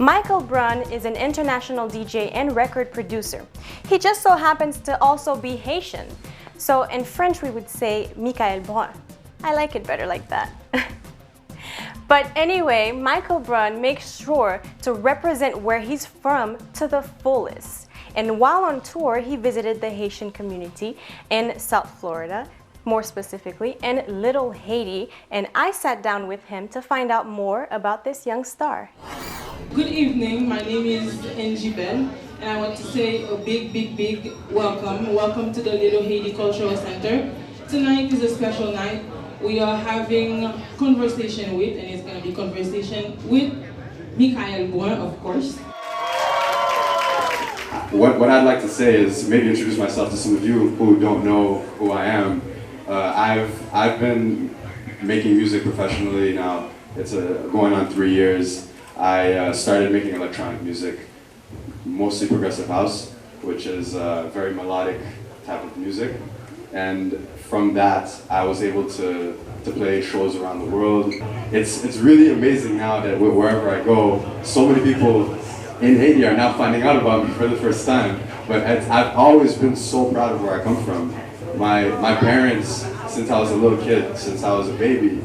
Michael Brun is an international DJ and record producer. He just so happens to also be Haitian. So in French we would say Michael Brun. I like it better like that. But anyway, Michael Brun makes sure to represent where he's from to the fullest. And while on tour, he visited the Haitian community in South Florida, more specifically in Little Haiti, and I sat down with him to find out more about this young star. Good evening, my name is NG Ben, and I want to say a big welcome. Welcome to the Little Haiti Cultural Center. Tonight is a special night. We are having conversation with, and it's going to be conversation with Michael Brun, of course. What I'd like to say is maybe introduce myself to some of you who don't know who I am. I've been making music professionally now. It's going on 3 years. I started making electronic music, mostly progressive house, which is very melodic type of music. And from that, I was able to play shows around the world. It's really amazing now that wherever I go, so many people in Haiti are now finding out about me for the first time. But I've always been so proud of where I come from. My parents, since I was a little kid, since I was a baby,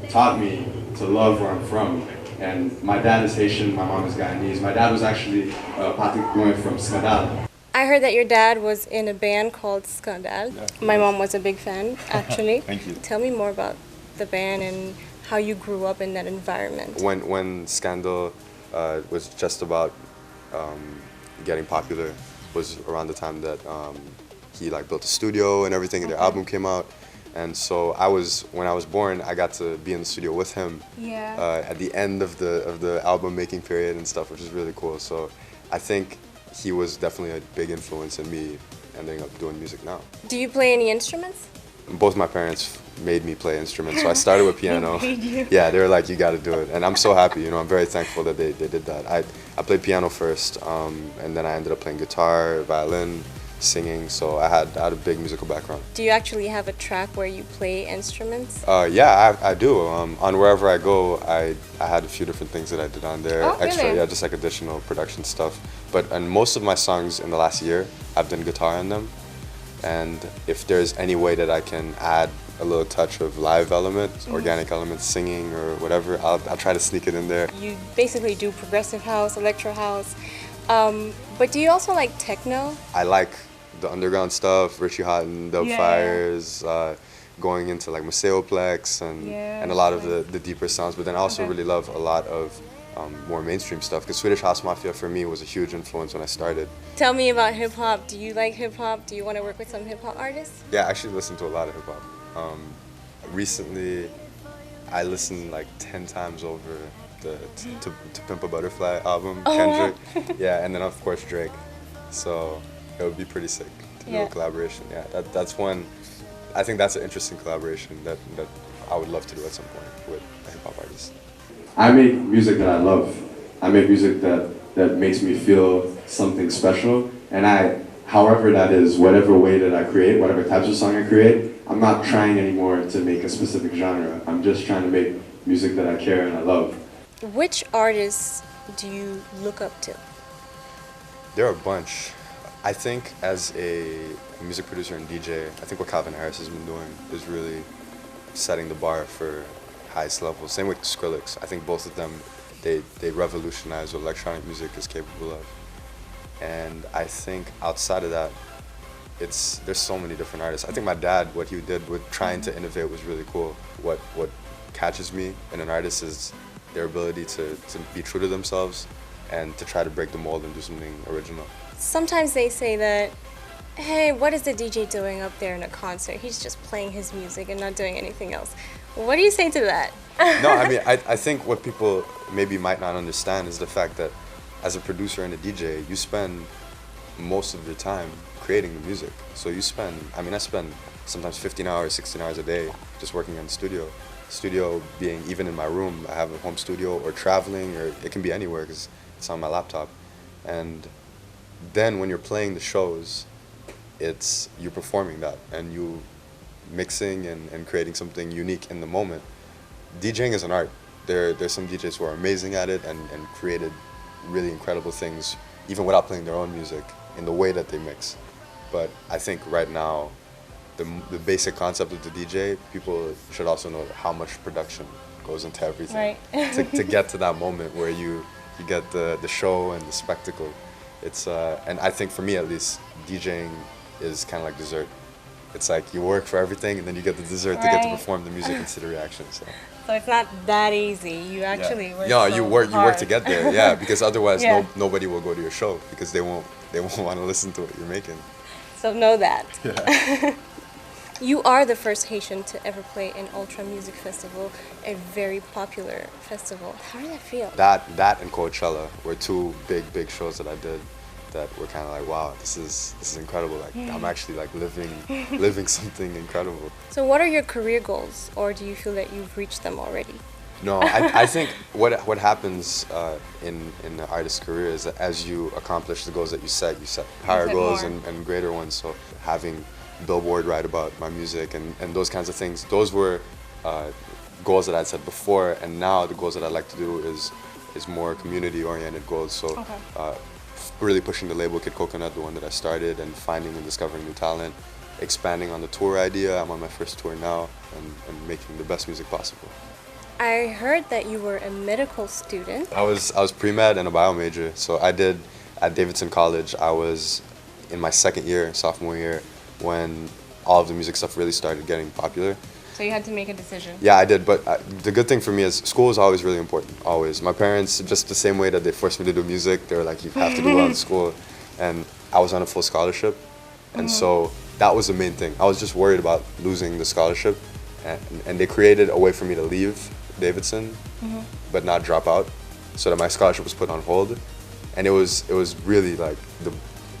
taught me to love where I'm from. And my dad is Haitian, my mom is Guyanese. My dad was actually going from Scandal. I heard that your dad was in a band called Scandal. Yeah. My mom was a big fan, actually. Thank you. Tell me more about the band and how you grew up in that environment. When Scandal was just about getting popular, was around the time that he built a studio and everything, and their album came out. And so when I was born, I got to be in the studio with him at the end of the album making period and stuff, which is really cool. So I think he was definitely a big influence in me ending up doing music now. Do you play any instruments? Both my parents made me play instruments, so I started with piano. They made you. Yeah, they were like, you got to do it, and I'm so happy. I'm very thankful that they did that. I played piano first, and then I ended up playing guitar, violin, singing. So I had a big musical background. Do you actually have a track where you play instruments? Yeah, I do. On Wherever I Go, I had a few different things that I did on there. Oh, Extra, really? yeah, just like additional production stuff. But on most of my songs in the last year, I've done guitar on them. And if there's any way that I can add a little touch of live elements, organic elements, singing or whatever, I'll try to sneak it in there. You basically do progressive house, electro house, but do you also like techno? I like the underground stuff, Richie Houghton, Dub Fires, going into like Maceoplex and a lot of the deeper sounds, but then I also really love a lot of more mainstream stuff, because Swedish House Mafia for me was a huge influence when I started. Tell me about hip-hop. Do you like hip-hop? Do you want to work with some hip-hop artists? Yeah, I actually listen to a lot of hip-hop. Recently, I listened like 10 times over the To Pimp a Butterfly album, Kendrick. Yeah, and then of course Drake. So it would be pretty sick to do a collaboration. Yeah, that's one. I think that's an interesting collaboration that I would love to do at some point with a hip-hop artist. I make music that I love. I make music that makes me feel something special, and however that is, whatever way that I create, whatever types of song I create, I'm not trying anymore to make a specific genre. I'm just trying to make music that I care and I love. Which artists do you look up to? There are a bunch. I think as a music producer and DJ, I think what Calvin Harris has been doing is really setting the bar for highest level. Same with Skrillex. I think both of them, they revolutionize what electronic music is capable of. And I think outside of that, there's so many different artists. I think my dad, what he did with trying to innovate was really cool. What catches me in an artist is their ability to be true to themselves and to try to break the mold and do something original. Sometimes they say that, hey, what is the DJ doing up there in a concert? He's just playing his music and not doing anything else. What do you say to that? No, I mean, I think what people maybe might not understand is the fact that as a producer and a DJ, you spend most of your time creating the music. So I spend sometimes 15 hours, 16 hours a day just working in the studio. Studio being even in my room, I have a home studio, or traveling, or it can be anywhere because it's on my laptop. And then when you're playing the shows, you're performing that and you mixing and creating something unique in the moment. DJing is an art. There's some DJs who are amazing at it and created really incredible things, even without playing their own music, in the way that they mix. But I think right now, the basic concept of the DJ, people should also know how much production goes into everything. Right. to get to that moment where you get the show and the spectacle. It's and I think for me at least, DJing is kind of like dessert. It's like you work for everything and then you get the dessert to get to perform the music and see the reaction. So it's not that easy. You actually work. No, so you work hard. to get there. Yeah, because otherwise Yeah. nobody will go to your show because they won't want to listen to what you're making. So know that. Yeah. You are the first Haitian to ever play an Ultra Music Festival, a very popular festival. How did that feel? That and Coachella were two big shows that I did that were kind of like, wow, this is incredible. Like I'm actually like living something incredible. So what are your career goals, or do you feel that you've reached them already? No, I think what happens in the artist's career is that as you accomplish the goals that you set higher goals and greater ones. So having Billboard write about my music and those kinds of things, those were goals that I'd set before, and now the goals that I'd like to do is more community-oriented goals. So really pushing the label Kid Coconut, the one that I started, and finding and discovering new talent, expanding on the tour idea. I'm on my first tour now, and making the best music possible. I heard that you were a medical student. I was pre-med and a bio major. So I did at Davidson College. I was in my second year, sophomore year, when all of the music stuff really started getting popular. So you had to make a decision. Yeah, I did. But the good thing for me is school is always really important. Always. My parents, just the same way that they forced me to do music, they were like, you have to do well in school. And I was on a full scholarship. And so that was the main thing. I was just worried about losing the scholarship. And they created a way for me to leave Davidson, but not drop out, so that my scholarship was put on hold. And it was really like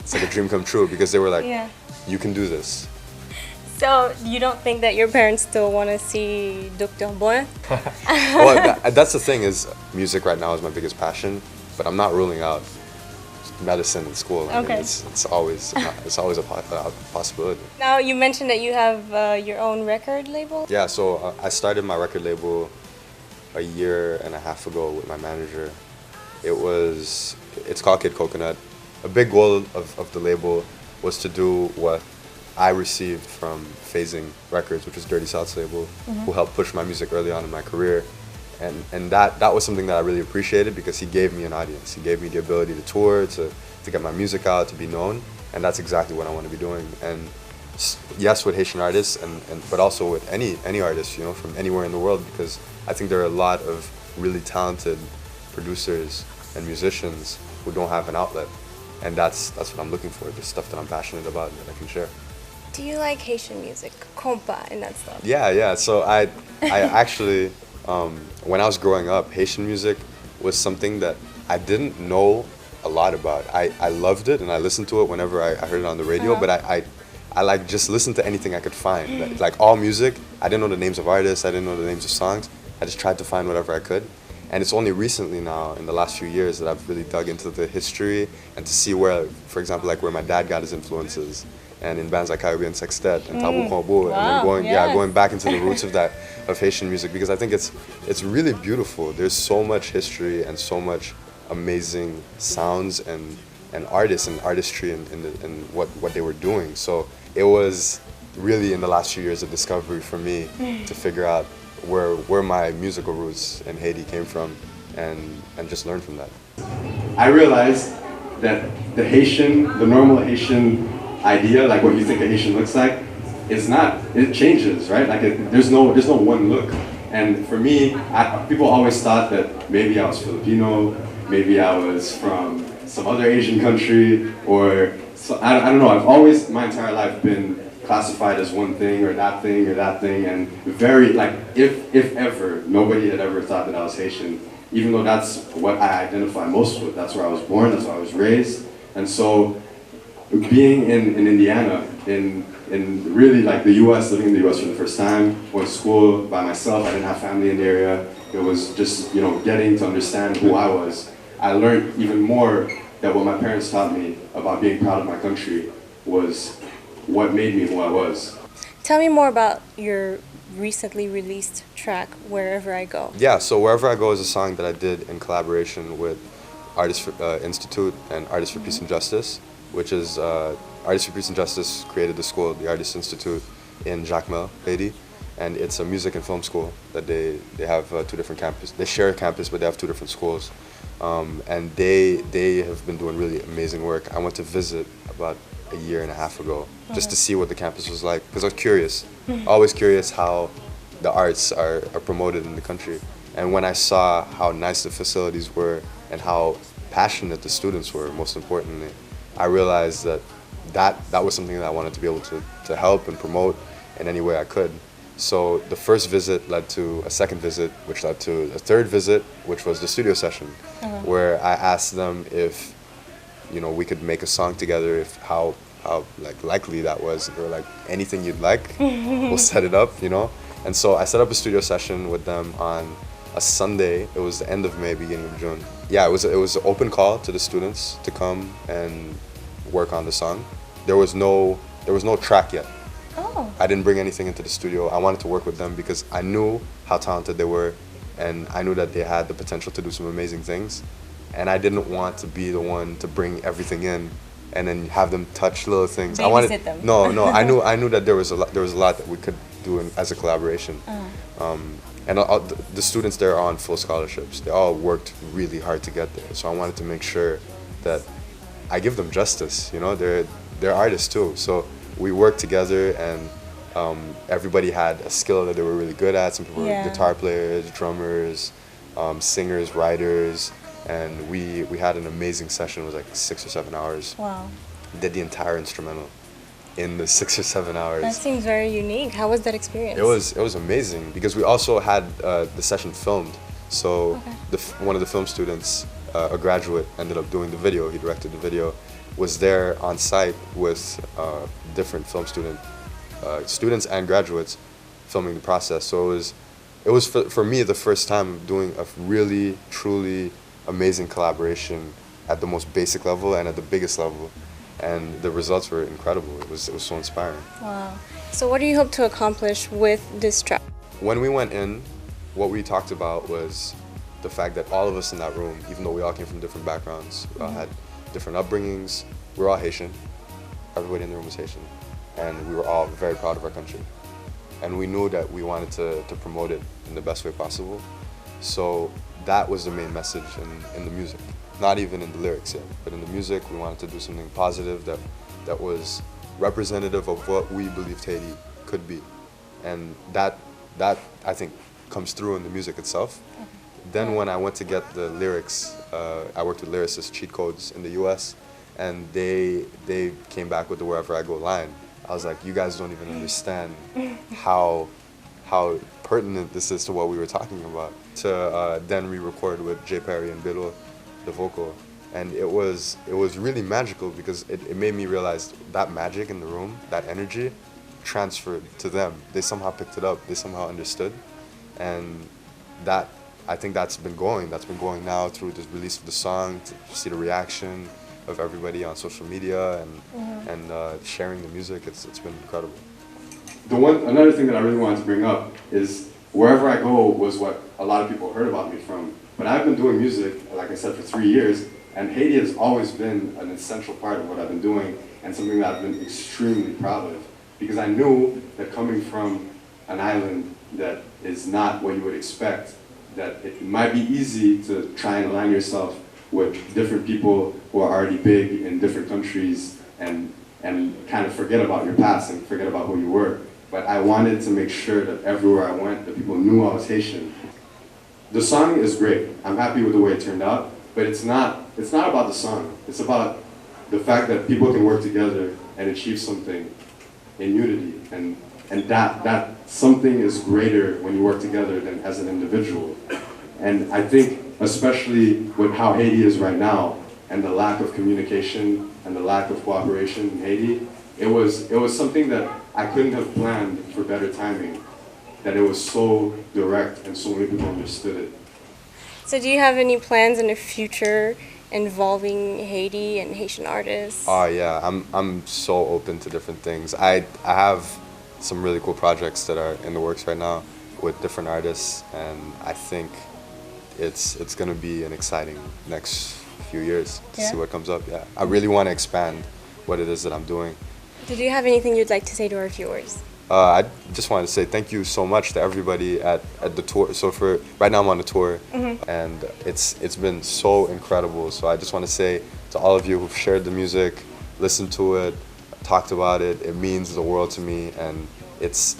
it's like a dream come true, because they were like, you can do this. So you don't think that your parents still want to see Dr. Brun? Well, that's the thing, is music right now is my biggest passion, but I'm not ruling out medicine in school. I mean, it's always a possibility. Now you mentioned that you have your own record label. Yeah, so I started my record label a year and a half ago with my manager. It's called Kid Coconut. A big goal of the label was to do what I received from Phasing Records, which is Dirty South's label, who helped push my music early on in my career. And that was something that I really appreciated, because he gave me an audience. He gave me the ability to tour, to get my music out, to be known, and that's exactly what I want to be doing. And yes, with Haitian artists, but also with any artists, you know, from anywhere in the world, because I think there are a lot of really talented producers and musicians who don't have an outlet, and that's what I'm looking for, the stuff that I'm passionate about and that I can share. Do you like Haitian music, compa and that stuff? Yeah. So I actually, when I was growing up, Haitian music was something that I didn't know a lot about. I loved it and I listened to it whenever I heard it on the radio, but I like just listened to anything I could find. Like all music, I didn't know the names of artists, I didn't know the names of songs. I just tried to find whatever I could. And it's only recently now, in the last few years, that I've really dug into the history and to see where, for example, like where my dad got his influences, and in bands like Caribbean Sextet and Tabu Kombo, and then going back into the roots of Haitian music, because I think it's really beautiful. There's so much history and so much amazing sounds and artists and artistry and what they were doing. So it was really in the last few years a discovery for me to figure out where my musical roots in Haiti came from and just learn from that. I realized that the normal Haitian idea, like what you think a Haitian looks like, it changes, right? Like there's no one look. And for me, people always thought that maybe I was Filipino, maybe I was from some other Asian country, or I don't know. I've always, my entire life, been classified as one thing or that thing or that thing, and very, like, if ever, nobody had ever thought that I was Haitian, even though that's what I identify most with. That's where I was born, that's where I was raised. And so being in Indiana, in really like the US, living in the US for the first time, went to school by myself, I didn't have family in the area. It was just, getting to understand who I was. I learned even more that what my parents taught me about being proud of my country was what made me who I was. Tell me more about your recently released track, Wherever I Go. Yeah, so Wherever I Go is a song that I did in collaboration with Institute and Artists for Peace and Justice, which is Artists for Peace and Justice created the school, the Artists Institute in Jacmel, Haiti, and it's a music and film school that they have two different campuses. They share a campus, but they have two different schools, and they have been doing really amazing work. I went to visit about a year and a half ago just to see what the campus was like, because I was curious, always curious how the arts are promoted in the country. And when I saw how nice the facilities were and how passionate the students were, most importantly, I realized that was something that I wanted to be able to help and promote in any way I could. So the first visit led to a second visit, which led to a third visit, which was the studio session, where I asked them if, you know, we could make a song together, if how like likely that was. They were like, anything you'd like, we'll set it up, you know. And so I set up a studio session with them on a Sunday. It was the end of May, beginning of June. Yeah, it was an open call to the students to come and work on the song. There was no track yet. Oh. I didn't bring anything into the studio. I wanted to work with them because I knew how talented they were, and I knew that they had the potential to do some amazing things. And I didn't want to be the one to bring everything in and then have them touch little things. Babysit them. No. I knew that there was a lot that we could do as a collaboration. And the students there are on full scholarships. They all worked really hard to get there. So I wanted to make sure that I give them justice. You know, they're artists too. So we worked together, and everybody had a skill that they were really good at. Some people were guitar players, drummers, singers, writers, and we had an amazing session. It was like 6 or 7 hours. Wow. Did the entire instrumental in the 6 or 7 hours. That seems very unique. How was that experience? It was amazing because we also had the session filmed. So one of the film students, a graduate, ended up doing the video. He directed the video. Was there on site with different film students and graduates filming the process. So it was for me the first time doing a really truly amazing collaboration at the most basic level and at the biggest level. And the results were incredible. It was so inspiring. Wow. So what do you hope to accomplish with this track? When we went in, what we talked about was the fact that all of us in that room, even though we all came from different backgrounds, we all had different upbringings, we were all Haitian. Everybody in the room was Haitian. And we were all very proud of our country. And we knew that we wanted to promote it in the best way possible. So that was the main message in the music. Not even in the lyrics yet, but in the music, we wanted to do something positive that was representative of what we believed Haiti could be. And that I think comes through in the music itself. Then when I went to get the lyrics, I worked with lyricists, Cheat Codes in the US, and they came back with the Wherever I Go line. I was like, you guys don't even understand how pertinent this is to what we were talking about. To then re-record with J. Perry and Bilo, the vocal, and it was really magical because it made me realize that magic in the room, that energy, transferred to them. They somehow picked it up. They somehow understood, and I think that's been going now through the release of the song, to see the reaction of everybody on social media and sharing the music. It's been incredible. Another thing that I really wanted to bring up is Wherever I Go was what a lot of people heard about me from. But I've been doing music, like I said, for 3 years, and Haiti has always been an essential part of what I've been doing and something that I've been extremely proud of. Because I knew that coming from an island that is not what you would expect, that it might be easy to try and align yourself with different people who are already big in different countries and kind of forget about your past and forget about who you were. But I wanted to make sure that everywhere I went, that people knew I was Haitian. The song is great. I'm happy with the way it turned out, but it's not about the song. It's about the fact that people can work together and achieve something in unity, and that something is greater when you work together than as an individual. And I think, especially with how Haiti is right now, and the lack of communication and the lack of cooperation in Haiti, it was something that I couldn't have planned for better timing. That it was so direct and so many people understood it. So do you have any plans in the future involving Haiti and Haitian artists? Oh yeah, I'm so open to different things. I have some really cool projects that are in the works right now with different artists, and I think it's gonna be an exciting next few years to see what comes up. Yeah, I really want to expand what it is that I'm doing. Did you have anything you'd like to say to our viewers? I just wanted to say thank you so much to everybody at the tour. So right now I'm on the tour, and it's been so incredible. So I just want to say to all of you who've shared the music, listened to it, talked about it, it means the world to me, and it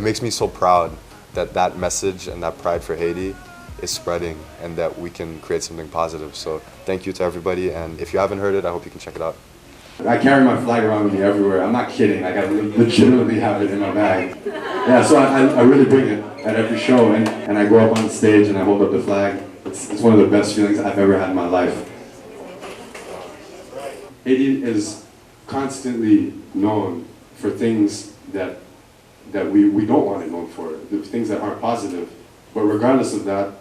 makes me so proud that message and that pride for Haiti is spreading and that we can create something positive. So thank you to everybody, and if you haven't heard it, I hope you can check it out. I carry my flag around with me everywhere. I'm not kidding. Like, I legitimately have it in my bag. Yeah, so I really bring it at every show, and I go up on the stage and I hold up the flag. It's one of the best feelings I've ever had in my life. Haiti is constantly known for things that we don't want it known for, the things that aren't positive. But regardless of that,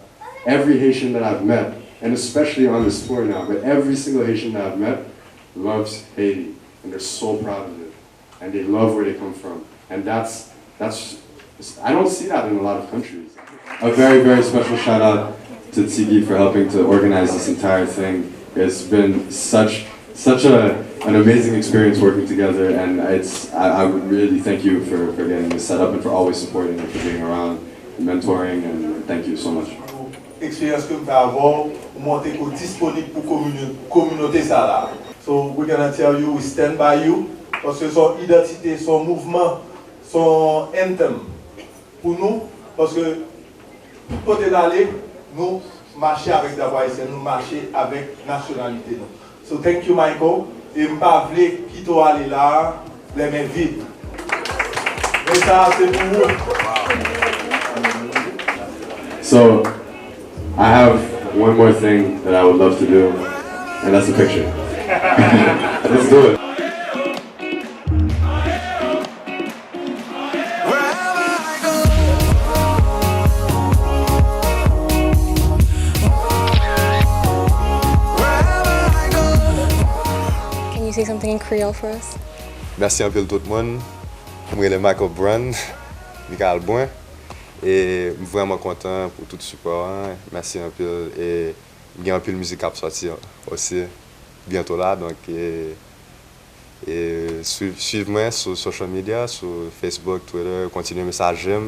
every Haitian that I've met, and especially on this tour now, but every single Haitian that I've met loves Haiti, and they're so proud of it, and they love where they come from, and that's I don't see that in a lot of countries. A very, very special shout out to Tiggy for helping to organize this entire thing. It's been such an amazing experience working together, and I would really thank you for getting this set up and for always supporting and for being around and mentoring, and thank you so much. Expérience que nous avons, monter disponible pour communauté ça là. So we're gonna tell you, we stand by you, parce que son identité, son mouvement, son anthem pour nous, parce que tout côté d'aller, nous marcher avec la voix haïtienne, nous marcher avec nationalité. So thank you, Michael. Et je ne pas quitter aller là, les mains vides. Et ça, c'est pour vous. So, I have one more thing that I would love to do, and that's a picture. Let's do it. Can you say something in Creole for us? Merci un peu tout le monde. Moi, c'est Michael Brun, Michael Brun. Et je suis vraiment content pour tout le support. Merci un peu. Et il y a un peu de musique à sortir aussi bientôt là. Donc, suivez-moi sur social media, sur Facebook, Twitter, continuez à messager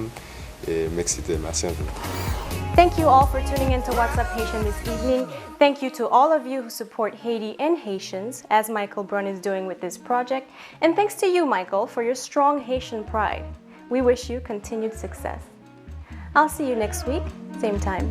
et m'exciter. Merci un peu. Thank you all for tuning in to What's Up Haitian this evening. Thank you to all of you who support Haiti and Haitians, as Michael Brun is doing with this project. And thanks to you, Michael, for your strong Haitian pride. We wish you continued success. I'll see you next week, same time.